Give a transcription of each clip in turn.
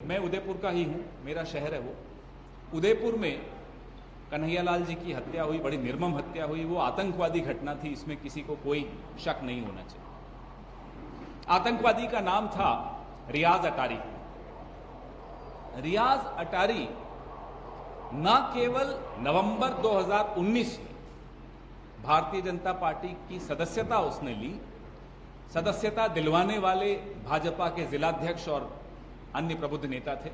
मैं उदयपुर का ही हूं, मेरा शहर है वो। उदयपुर में कन्हैयालाल जी की हत्या हुई, बड़ी निर्मम हत्या हुई। वो आतंकवादी घटना थी, इसमें किसी को कोई शक नहीं होना चाहिए। आतंकवादी का नाम था रियाज अटारी। रियाज अटारी न केवल नवंबर 2019 में भारतीय जनता पार्टी की सदस्यता उसने ली, सदस्यता दिलवाने वाले भाजपा के जिलाध्यक्ष और अन्य प्रबुद्ध नेता थे।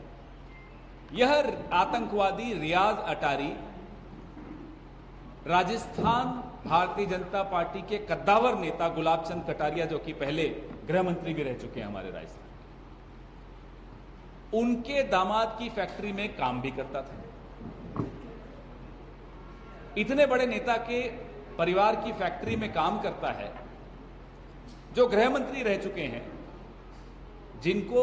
यह आतंकवादी रियाज अटारी राजस्थान भारतीय जनता पार्टी के कद्दावर नेता गुलाब चंद कटारिया, जो कि पहले गृह मंत्री भी रह चुके हैं हमारे राजस्थान, उनके दामाद की फैक्ट्री में काम भी करता था। इतने बड़े नेता के परिवार की फैक्ट्री में काम करता है, जो गृह मंत्री रह चुके हैं, जिनको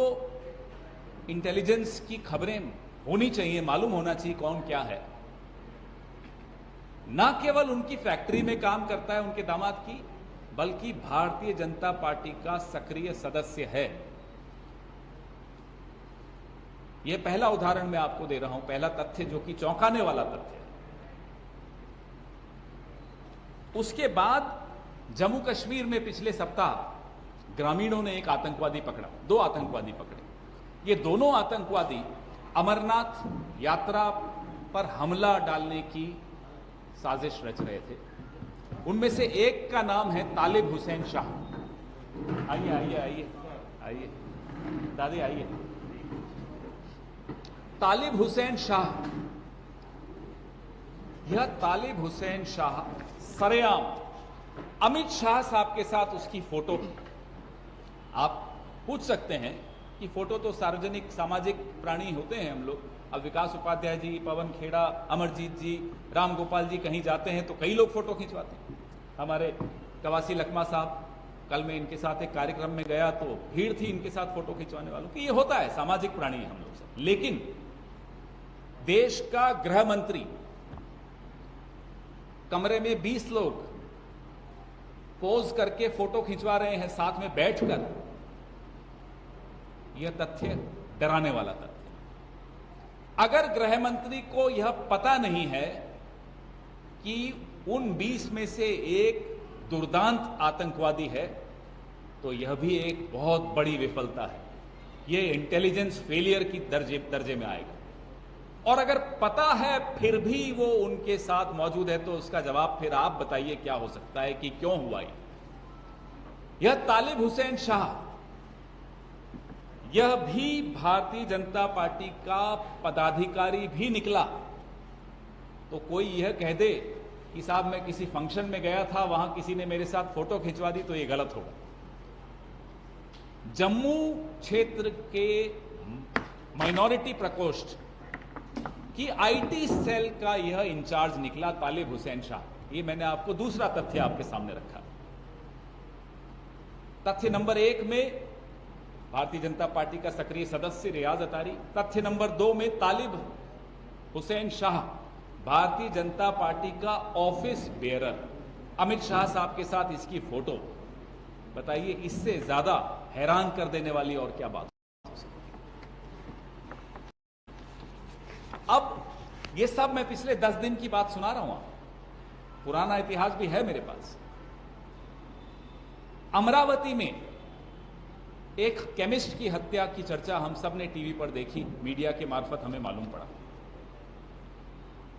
इंटेलिजेंस की खबरें होनी चाहिए, मालूम होना चाहिए कौन क्या है। ना केवल उनकी फैक्ट्री में काम करता है उनके दामाद की, बल्कि भारतीय जनता पार्टी का सक्रिय सदस्य है। यह पहला उदाहरण मैं आपको दे रहा हूं, पहला तथ्य जो कि चौंकाने वाला तथ्य है। उसके बाद जम्मू कश्मीर में पिछले सप्ताह ग्रामीणों ने एक आतंकवादी पकड़ा, 2 आतंकवादी पकड़े। ये दोनों आतंकवादी अमरनाथ यात्रा पर हमला डालने की साजिश रच रहे थे। उनमें से एक का नाम है तालिब हुसैन शाह। आइए आइए आइए आइए दादी आइए। तालिब हुसैन शाह, यह तालिब हुसैन शाह सरेआम अमित शाह साहब के साथ उसकी फोटो। आप पूछ सकते हैं कि फोटो तो सार्वजनिक सामाजिक प्राणी होते हैं हम लोग। अब विकास उपाध्याय जी, पवन खेड़ा, अमरजीत जी, राम गोपाल जी कहीं जाते हैं तो कई लोग फोटो खिंचवाते हैं। हमारे कवासी लखमा साहब, कल मैं इनके साथ एक कार्यक्रम में गया तो भीड़ थी इनके साथ फोटो खिंचवाने वालों की। ये होता है, सामाजिक प्राणी है हम लोग सब। लेकिन देश का गृह मंत्री कमरे में 20 लोग पोज करके फोटो खिंचवा रहे हैं साथ में बैठकर, यह तथ्य डराने वाला तथ्य। अगर गृह मंत्री को यह पता नहीं है कि उन 20 में से एक दुर्दांत आतंकवादी है, तो यह भी एक बहुत बड़ी विफलता है। यह इंटेलिजेंस फेलियर की दर्जे में आएगा। और अगर पता है फिर भी वो उनके साथ मौजूद है, तो उसका जवाब फिर आप बताइए क्या हो सकता है कि क्यों हुआ यह तालिब हुसैन शाह, यह भी भारतीय जनता पार्टी का पदाधिकारी भी निकला। तो कोई यह कह दे कि साहब मैं किसी फंक्शन में गया था, वहां किसी ने मेरे साथ फोटो खिंचवा दी, तो यह गलत होगा। जम्मू क्षेत्र के माइनॉरिटी प्रकोष्ठ कि आईटी सेल का यह इंचार्ज निकला तालिब हुसैन शाह। ये मैंने आपको दूसरा तथ्य आपके सामने रखा। तथ्य नंबर 1 में भारतीय जनता पार्टी का सक्रिय सदस्य रियाज अटारी। तथ्य नंबर 2 में तालिब हुसैन शाह, भारतीय जनता पार्टी का ऑफिस बेयरर। अमित शाह साहब के साथ इसकी फोटो। बताइए इससे ज्यादा हैरान कर देने वाली और क्या बात। अब ये सब मैं पिछले 10 दिन की बात सुना रहा हूं आपको, पुराना इतिहास भी है मेरे पास। अमरावती में एक केमिस्ट की हत्या की चर्चा हम सब ने टीवी पर देखी, मीडिया के मार्फत हमें मालूम पड़ा।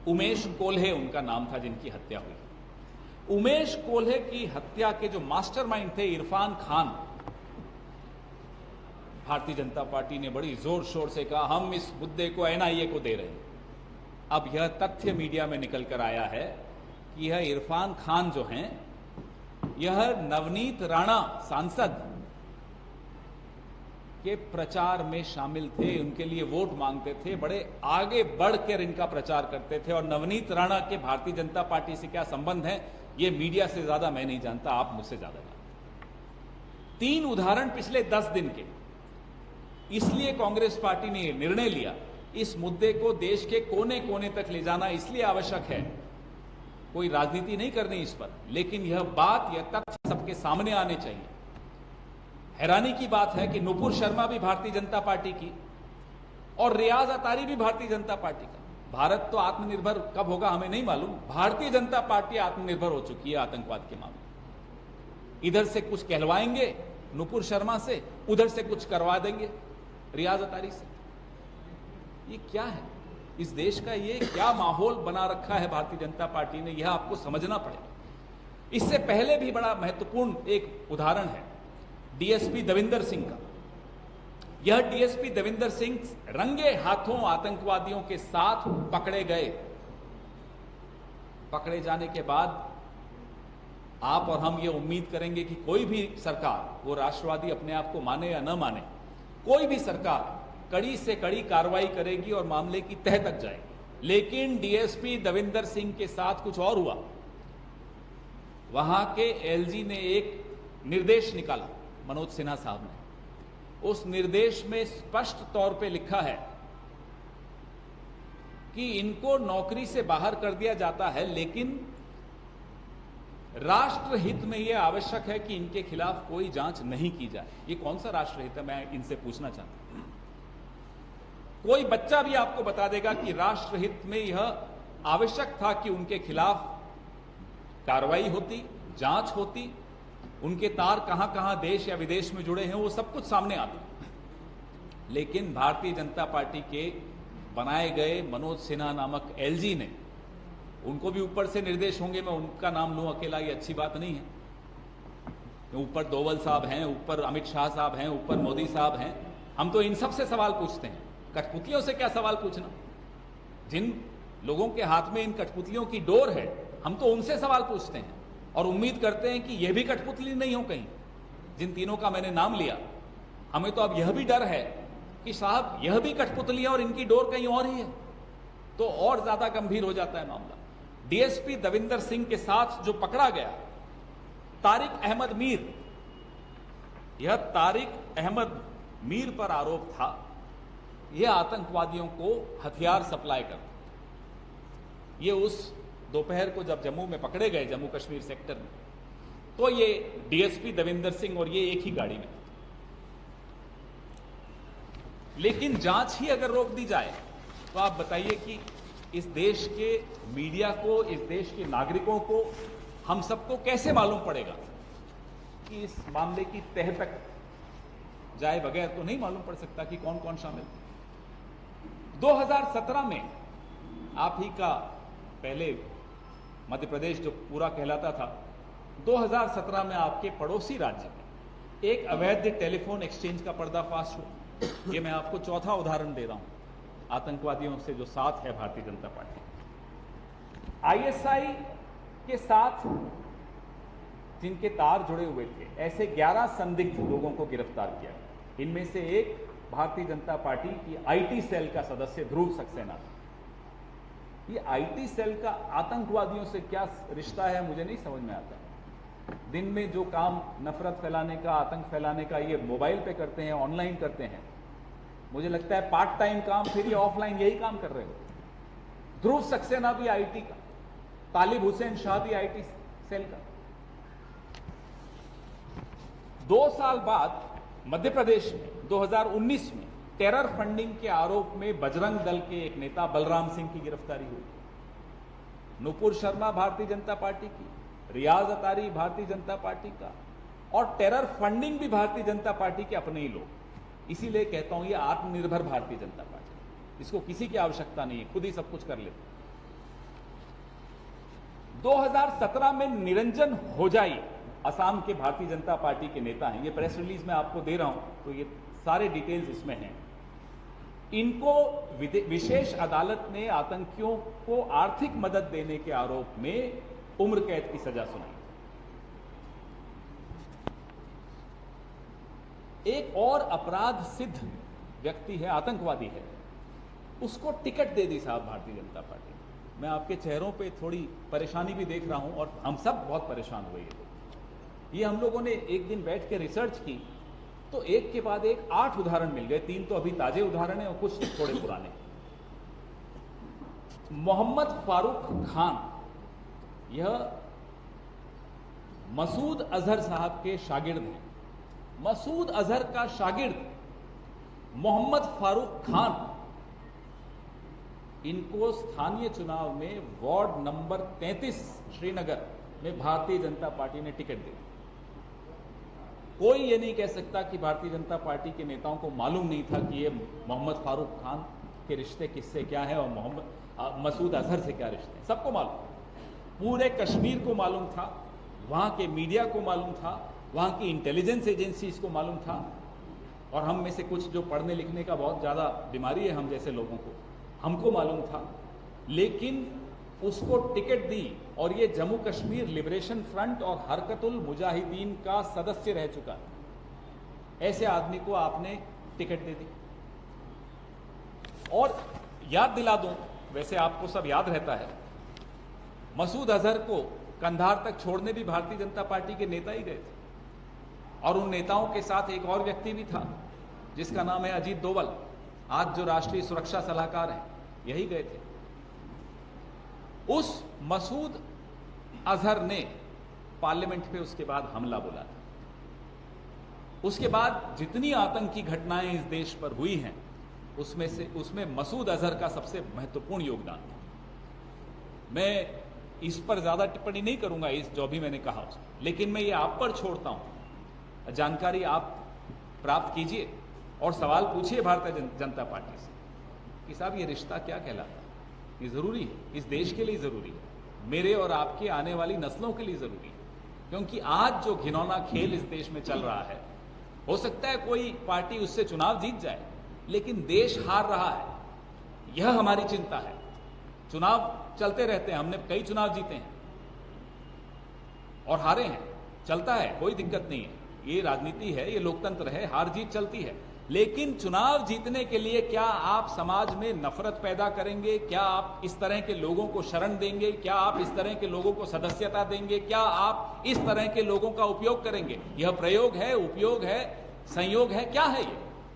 उमेश कोल्हे उनका नाम था जिनकी हत्या हुई। उमेश कोल्हे की हत्या के जो मास्टरमाइंड थे इरफान खान, भारतीय जनता पार्टी ने बड़ी जोर शोर से कहा हम इस मुद्दे को एनआईए को दे रहे हैं। अब यह तथ्य मीडिया में निकल कर आया है कि यह इरफान खान जो हैं, यह नवनीत राणा सांसद के प्रचार में शामिल थे, उनके लिए वोट मांगते थे, बड़े आगे बढ़कर इनका प्रचार करते थे। और नवनीत राणा के भारतीय जनता पार्टी से क्या संबंध है, यह मीडिया से ज्यादा मैं नहीं जानता, आप मुझसे ज्यादा जानते। 3 उदाहरण पिछले 10 दिन के। इसलिए कांग्रेस पार्टी ने यह निर्णय लिया, इस मुद्दे को देश के कोने कोने तक ले जाना इसलिए आवश्यक है। कोई राजनीति नहीं करनी इस पर, लेकिन यह बात, यह तथ्य सबके सामने आने चाहिए। हैरानी की बात है कि नुपुर शर्मा भी भारतीय जनता पार्टी की, और रियाज अतारी भी भारतीय जनता पार्टी का। भारत तो आत्मनिर्भर कब होगा हमें नहीं मालूम, भारतीय जनता पार्टी आत्मनिर्भर हो चुकी है आतंकवाद के मामले। इधर से कुछ कहलवाएंगे नुपुर शर्मा से, उधर से कुछ करवा देंगे रियाज अतारी से। ये क्या है? इस देश का ये क्या माहौल बना रखा है भारतीय जनता पार्टी ने, यह आपको समझना पड़ेगा। इससे पहले भी बड़ा महत्वपूर्ण एक उदाहरण है डीएसपी देविंदर सिंह का। यह डीएसपी देविंदर सिंह रंगे हाथों आतंकवादियों के साथ पकड़े गए। पकड़े जाने के बाद आप और हम ये उम्मीद करेंगे कि कोई भी सरकार, वो राष्ट्रवादी अपने आप को माने या न माने, कोई भी सरकार कड़ी से कड़ी कार्रवाई करेगी और मामले की तह तक जाएगी। लेकिन डीएसपी देविंदर सिंह के साथ कुछ और हुआ। वहां के एलजी ने एक निर्देश निकाला, मनोज सिन्हा साहब ने। उस निर्देश में स्पष्ट तौर पे लिखा है कि इनको नौकरी से बाहर कर दिया जाता है, लेकिन राष्ट्रहित में यह आवश्यक है कि इनके खिलाफ कोई जांच नहीं की जाए। ये कौन सा राष्ट्रहित है, मैं इनसे पूछना चाहता हूं। कोई बच्चा भी आपको बता देगा कि राष्ट्रहित में यह आवश्यक था कि उनके खिलाफ कार्रवाई होती, जांच होती, उनके तार कहां कहां देश या विदेश में जुड़े हैं वो सब कुछ सामने आता। लेकिन भारतीय जनता पार्टी के बनाए गए मनोज सिन्हा नामक एलजी ने, उनको भी ऊपर से निर्देश होंगे, मैं उनका नाम लूं अकेला ये अच्छी बात नहीं है। ऊपर दोवल साहब हैं, ऊपर अमित शाह साहब हैं, ऊपर मोदी साहब हैं। हम तो इन सब से सवाल पूछते हैं, कठपुतलियों से क्या सवाल पूछना। जिन लोगों के हाथ में इन कठपुतलियों की डोर है, हम तो उनसे सवाल पूछते हैं और उम्मीद करते हैं कि यह भी कठपुतली नहीं हो कहीं। जिन तीनों का मैंने नाम लिया, हमें तो अब यह भी डर है कि साहब यह भी कठपुतली है और इनकी डोर कहीं और ही है, तो और ज्यादा गंभीर हो जाता है मामला। डीएसपी देविंदर सिंह के साथ जो पकड़ा गया तारिक अहमद मीर, यह तारिक अहमद मीर पर आरोप था यह आतंकवादियों को हथियार सप्लाई करता। ये उस दोपहर को जब जम्मू में पकड़े गए, जम्मू कश्मीर सेक्टर में, तो ये डीएसपी देविंदर सिंह और ये एक ही गाड़ी में। लेकिन जांच ही अगर रोक दी जाए तो आप बताइए कि इस देश के मीडिया को, इस देश के नागरिकों को, हम सबको कैसे मालूम पड़ेगा कि इस मामले की तह तक जाए बगैर तो नहीं मालूम पड़ सकता कि कौन कौन शामिल। 2017 में आप ही का पहले मध्य प्रदेश जो पूरा कहलाता था, 2017 में आपके पड़ोसी राज्य में एक अवैध टेलीफोन एक्सचेंज का पर्दाफाश हुआ। ये मैं आपको चौथा उदाहरण दे रहा हूं आतंकवादियों से जो साथ है भारतीय जनता पार्टी। आईएसआई के साथ जिनके तार जुड़े हुए थे, ऐसे 11 संदिग्ध लोगों को गिरफ्तार किया। इनमें से एक भारतीय जनता पार्टी की आईटी सेल का सदस्य ध्रुव सक्सेना था। ये आईटी सेल का आतंकवादियों से क्या रिश्ता है मुझे नहीं समझ में आता। दिन में जो काम नफरत फैलाने का, आतंक फैलाने का ये मोबाइल पे करते हैं, ऑनलाइन करते हैं, मुझे लगता है पार्ट टाइम काम फिर ये ऑफलाइन यही काम कर रहे हो। ध्रुव सक्सेना भी आईटी का, तालिब हुसैन शाह भी आईटी सेल का। 2 साल बाद मध्य प्रदेश में 2019 में टेरर फंडिंग के आरोप में बजरंग दल के एक नेता बलराम सिंह की गिरफ्तारी हुई। नुपुर शर्मा भारतीय जनता पार्टी की, रियाज अतारी भारतीय जनता पार्टी का, और टेरर फंडिंग भी भारतीय जनता पार्टी के अपने ही लोग। इसीलिए कहता हूं ये आत्मनिर्भर भारतीय जनता पार्टी, इसको किसी की आवश्यकता नहीं है, खुद ही सब कुछ कर लेते। 2017 में निरंजन होजाई असम के भारतीय जनता पार्टी के नेता हैं, ये प्रेस रिलीज में आपको दे रहा हूं तो ये सारे डिटेल्स इसमें हैं। इनको विशेष अदालत ने आतंकियों को आर्थिक मदद देने के आरोप में उम्र कैद की सजा सुनाई। एक और अपराध सिद्ध व्यक्ति है, आतंकवादी है, उसको टिकट दे दी साहब भारतीय जनता पार्टी। मैं आपके चेहरों पे थोड़ी परेशानी भी देख रहा हूं और हम सब बहुत परेशान हुए। ये हम लोगों ने एक दिन बैठ के रिसर्च की तो एक के बाद एक 8 उदाहरण मिल गए। 3 तो अभी ताजे उदाहरण हैं और कुछ थोड़े पुराने। मोहम्मद फारूक खान, यह मसूद अजहर साहब के शागिर्द हैं। मसूद अजहर का शागिर्द मोहम्मद फारूक खान इनको स्थानीय चुनाव में वार्ड नंबर 33 श्रीनगर में भारतीय जनता पार्टी ने टिकट दी। कोई ये नहीं कह सकता कि भारतीय जनता पार्टी के नेताओं को मालूम नहीं था कि ये मोहम्मद फारूक खान के रिश्ते किससे क्या है और मोहम्मद मसूद अजहर से क्या रिश्ते हैं। सबको मालूम, पूरे कश्मीर को मालूम था, वहां के मीडिया को मालूम था, वहां की इंटेलिजेंस एजेंसीज को मालूम था, और हम में से कुछ जो पढ़ने लिखने का बहुत ज़्यादा बीमारी है हम जैसे लोगों को, हमको मालूम था। लेकिन उसको टिकट दी और ये जम्मू कश्मीर लिबरेशन फ्रंट और हरकतुल मुजाहिदीन का सदस्य रह चुका है। ऐसे आदमी को आपने टिकट दे दी। और याद दिला दूं, वैसे आपको सब याद रहता है, मसूद अजहर को कंधार तक छोड़ने भी भारतीय जनता पार्टी के नेता ही गए थे, और उन नेताओं के साथ एक और व्यक्ति भी था जिसका नाम है अजीत डोवल, आज जो राष्ट्रीय सुरक्षा सलाहकार हैं, यही गए थे। उस मसूद अजहर ने पार्लियामेंट पे उसके बाद हमला बोला था। उसके बाद जितनी आतंकी घटनाएं इस देश पर हुई हैं उसमें मसूद अजहर का सबसे महत्वपूर्ण योगदान था। मैं इस पर ज्यादा टिप्पणी नहीं करूंगा, इस जो भी मैंने कहा उसमें, लेकिन मैं ये आप पर छोड़ता हूं, जानकारी आप प्राप्त कीजिए और सवाल पूछिए भारतीय जनता पार्टी से कि साहब ये रिश्ता क्या कहलाता है। ये जरूरी है, इस देश के लिए जरूरी है, मेरे और आपके आने वाली नस्लों के लिए जरूरी है, क्योंकि आज जो घिनौना खेल इस देश में चल रहा है, हो सकता है कोई पार्टी उससे चुनाव जीत जाए, लेकिन देश हार रहा है, यह हमारी चिंता है। चुनाव चलते रहते हैं, हमने कई चुनाव जीते हैं और हारे हैं, चलता है, कोई दिक्कत नहीं है, ये राजनीति है, ये लोकतंत्र है, हार जीत चलती है। लेकिन चुनाव जीतने के लिए क्या आप समाज में नफरत पैदा करेंगे? क्या आप इस तरह के लोगों को शरण देंगे? क्या आप इस तरह के लोगों को सदस्यता देंगे? क्या आप इस तरह के लोगों का उपयोग करेंगे? यह प्रयोग है, उपयोग है, संयोग है, क्या है ये?